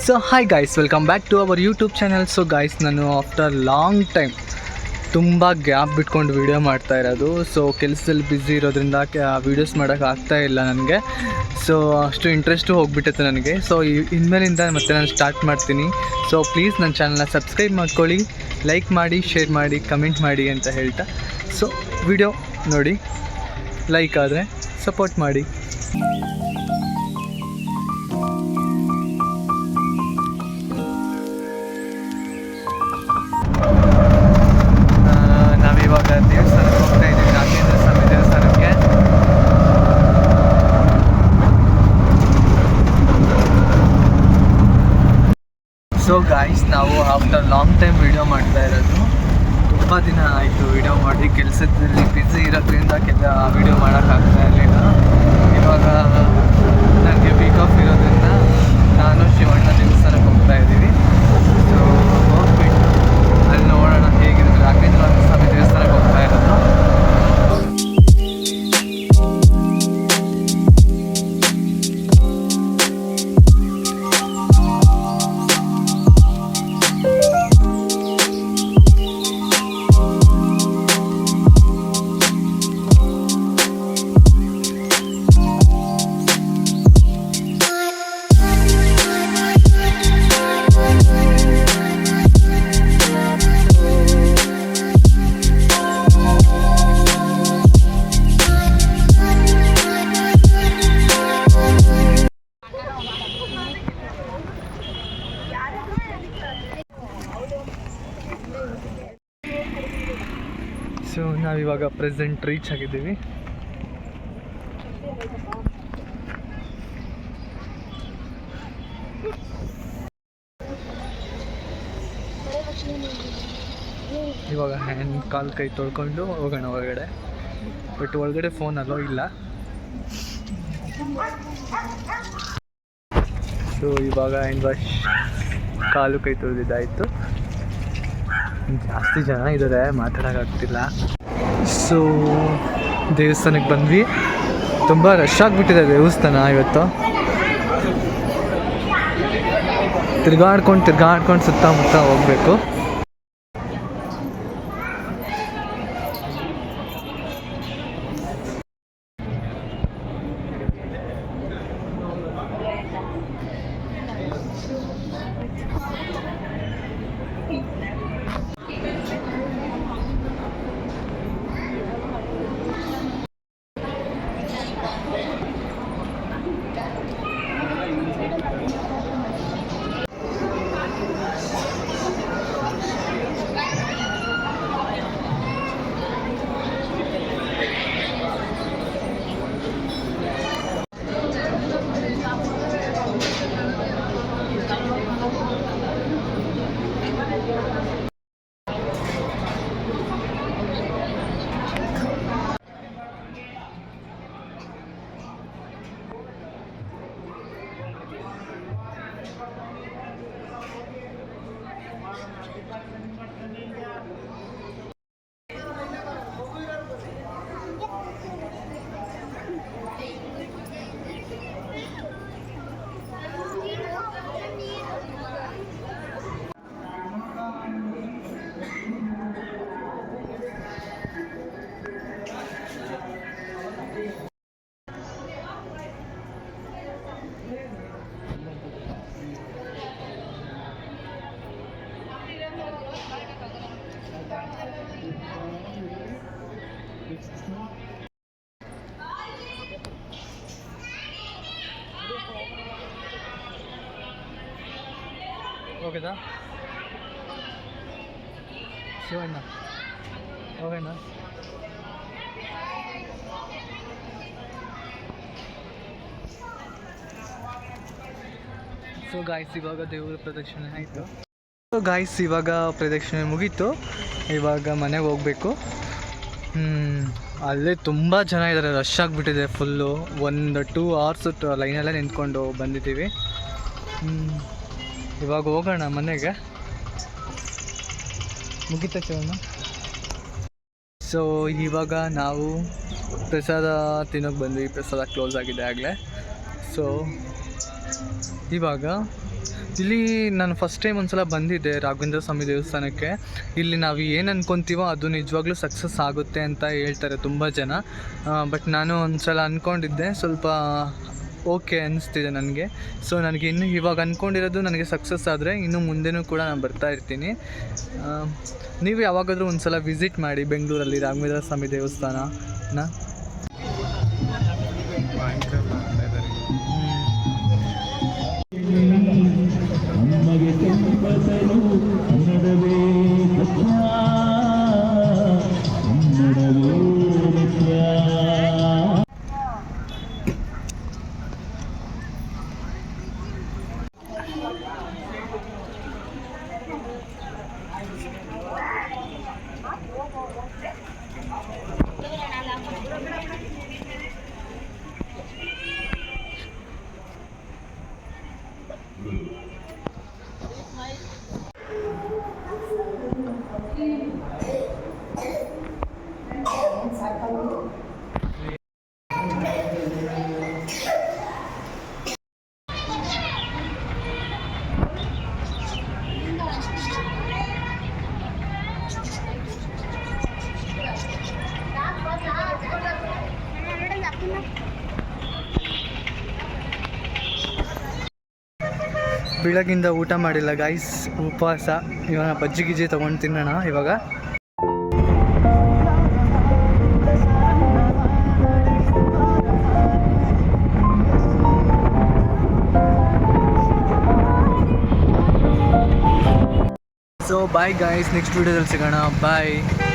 So hi guys, welcome back to our YouTube channel. So guys, ನಾನು after long time ತುಂಬ gap ಬಿಟ್ಕೊಂಡು video ಮಾಡ್ತಾ ಇರೋದು. So ಕೆಲಸದಲ್ಲಿ ಬ್ಯುಸಿ ಇರೋದ್ರಿಂದ ವೀಡಿಯೋಸ್ ಮಾಡೋಕ್ಕೆ ಆಗ್ತಾಯಿಲ್ಲ ನನಗೆ. ಸೊ ಅಷ್ಟು ಇಂಟ್ರೆಸ್ಟು ಹೋಗಿಬಿಟ್ಟೈತೆ ನನಗೆ. ಸೊ ಇನ್ಮೇಲಿಂದ ಮತ್ತೆ ನಾನು ಸ್ಟಾರ್ಟ್ ಮಾಡ್ತೀನಿ. ಸೊ ಪ್ಲೀಸ್ ನನ್ನ ಚಾನಲ್ನ ಸಬ್ಸ್ಕ್ರೈಬ್ ಮಾಡ್ಕೊಳ್ಳಿ, ಲೈಕ್ ಮಾಡಿ, ಶೇರ್ ಮಾಡಿ, ಕಮೆಂಟ್ ಮಾಡಿ ಅಂತ ಹೇಳ್ತಾ, ಸೊ ವಿಡಿಯೋ ನೋಡಿ, ಲೈಕ್ ಆದರೆ ಸಪೋರ್ಟ್ ಮಾಡಿ. ನಾವಿವಾಗ ದೇವಸ್ಥಾನಕ್ಕೆ ಹೋಗ್ತಾ ಇದ್ದೀವಿ, ನಾಗೇಂದ್ರ ಸ್ವಾಮಿ ದೇವಸ್ಥಾನಕ್ಕೆ. ಸೊ ಗಾಯ್ಸ್, ನಾವು ಆಫ್ಟರ್ ಲಾಂಗ್ ಟೈಮ್ ವಿಡಿಯೋ ಮಾಡ್ತಾ ಇರೋದು. ತುಂಬ ದಿನ ಆಯಿತು ವಿಡಿಯೋ ಮಾಡಿ, ಕೆಲಸದಲ್ಲಿ ಬ್ಯುಸಿ ಇರೋದ್ರಿಂದ ವಿಡಿಯೋ ಮಾಡೋಕ್ಕಾಗ್ತಾ ಇರಲಿಲ್ಲ. ಇವಾಗ ನನಗೆ ವೀಕ್ ಆಫ್ ಇರೋದ್ರಿಂದ ನಾನು ಶಿವಣ್ಣ ದೇವಸ್ಥಾನಕ್ಕೆ ಹೋಗ್ತಾ ಇದ್ದೀವಿ. ಸೊ ಹೋಗ್ಬಿಟ್ಟು ಅಲ್ಲಿ ನೋಡೋಣ ಹೇಗಿರುತ್ತೆ. ರಾಘವೇಂದ್ರ ಸ್ವಾಮಿ ದೇವಸ್ಥಾನಕ್ಕೆ ಹೋಗ್ತಾ ಇರೋದು. ಸೊ ನಾವಿವಾಗ ಪ್ರೆಸೆಂಟ್ ರೀಚ್ ಆಗಿದ್ದೀವಿ. ಇವಾಗ ಹ್ಯಾಂಡ್ ಕಾಲು ಕೈ ತೊಳ್ಕೊಂಡು ಹೋಗೋಣ ಹೊರಗಡೆ. ಬಟ್ ಒಳಗಡೆ ಫೋನ್ ಅಲೋ ಇಲ್ಲ. ಸೊ ಇವಾಗ ಹ್ಯಾಂಡ್ ವಾಶ್, ಕಾಲು ಕೈ ತೊಳೆದಿದ್ದಾಯಿತು. ಜಾಸ್ತಿ ಜನ ಇದ್ದಾರೆ, ಮಾತಾಡೋಕ್ಕಾಗ್ತಿಲ್ಲ. ಸೊ ದೇವಸ್ಥಾನಕ್ಕೆ ಬಂದ್ವಿ. ತುಂಬ ರಶ್ ಆಗಿಬಿಟ್ಟಿದೆ ದೇವಸ್ಥಾನ ಇವತ್ತು. ತಿರ್ಗಾಡ್ಕೊಂಡು ಸುತ್ತಮುತ್ತ ಹೋಗಬೇಕು. ಓಕೆದಾ ಶಿವಣ್ಣ? ಓಕೆನಾ? ಸೊ ಗಾಯ್ಸ್, ಇವಾಗ ದೇವರ ಪ್ರದಕ್ಷಿಣೆ ಆಯಿತು. ಸೊ ಗಾಯ್ಸ್, ಇವಾಗ ಪ್ರದಕ್ಷಿಣೆ ಮುಗೀತು. ಇವಾಗ ಮನೆಗೆ ಹೋಗಬೇಕು. ಅಲ್ಲೇ ತುಂಬ ಜನ ಇದ್ದಾರೆ, ರಶ್ ಆಗಿಬಿಟ್ಟಿದೆ ಫುಲ್ಲು. ಒಂದು 2 hours ಲೈನಲ್ಲೇ ನಿಂತ್ಕೊಂಡು ಬಂದಿದ್ದೀವಿ. ಇವಾಗ ಹೋಗೋಣ ಮನೆಗೆ. ಮುಗಿತಾ ಶಿವಣ್ಣ? ಸೊ ಇವಾಗ ನಾವು ಪ್ರಸಾದ ತಿನ್ನೋಕೆ ಬಂದ್ವಿ. ಪ್ರಸಾದ ಕ್ಲೋಸ್ ಆಗಿದೆ ಆಗಲೇ. ಸೊ ಇವಾಗ ಇಲ್ಲಿ ನಾನು ಫಸ್ಟ್ ಟೈಮ್ ಒಂದ್ಸಲ ಬಂದಿದ್ದೆ ರಾಘವೇಂದ್ರ ಸ್ವಾಮಿ ದೇವಸ್ಥಾನಕ್ಕೆ. ಇಲ್ಲಿ ನಾವು ಏನು ಅಂದ್ಕೊತೀವೋ ಅದು ನಿಜವಾಗ್ಲೂ ಸಕ್ಸಸ್ ಆಗುತ್ತೆ ಅಂತ ಹೇಳ್ತಾರೆ ತುಂಬ ಜನ. ಬಟ್ ನಾನು ಒಂದು ಸಲ ಅಂದ್ಕೊಂಡಿದ್ದೆ, ಸ್ವಲ್ಪ ಓಕೆ ಅನ್ನಿಸ್ತಿದೆ ನನಗೆ. ಸೊ ನನಗೆ ಇನ್ನು ಇವಾಗ ಅಂದ್ಕೊಂಡಿರೋದು ನನಗೆ ಸಕ್ಸಸ್ ಆದರೆ ಇನ್ನು ಮುಂದೆನೂ ಕೂಡ ನಾನು ಬರ್ತಾ ಇರ್ತೀನಿ. ನೀವು ಯಾವಾಗಾದರೂ ಒಂದು ಸಲ ವಿಸಿಟ್ ಮಾಡಿ ಬೆಂಗಳೂರಲ್ಲಿ ರಾಘವೇಂದ್ರ ಸ್ವಾಮಿ ದೇವಸ್ಥಾನನ. ಬೆಳಗಿಂದ ಊಟ ಮಾಡಿಲ್ಲ ಗೈಸ್, ಉಪವಾಸ. ಇವಾಗ ಬಜ್ಜಿ ಗಿಜ್ಜಿ ತೊಗೊಂಡು ತಿನ್ನೋಣ ಇವಾಗ. ಸೊ ಬಾಯ್ ಗೈಸ್, ನೆಕ್ಸ್ಟ್ ವೀಡಿಯೋದಲ್ಲಿ ಸಿಗೋಣ. ಬಾಯ್.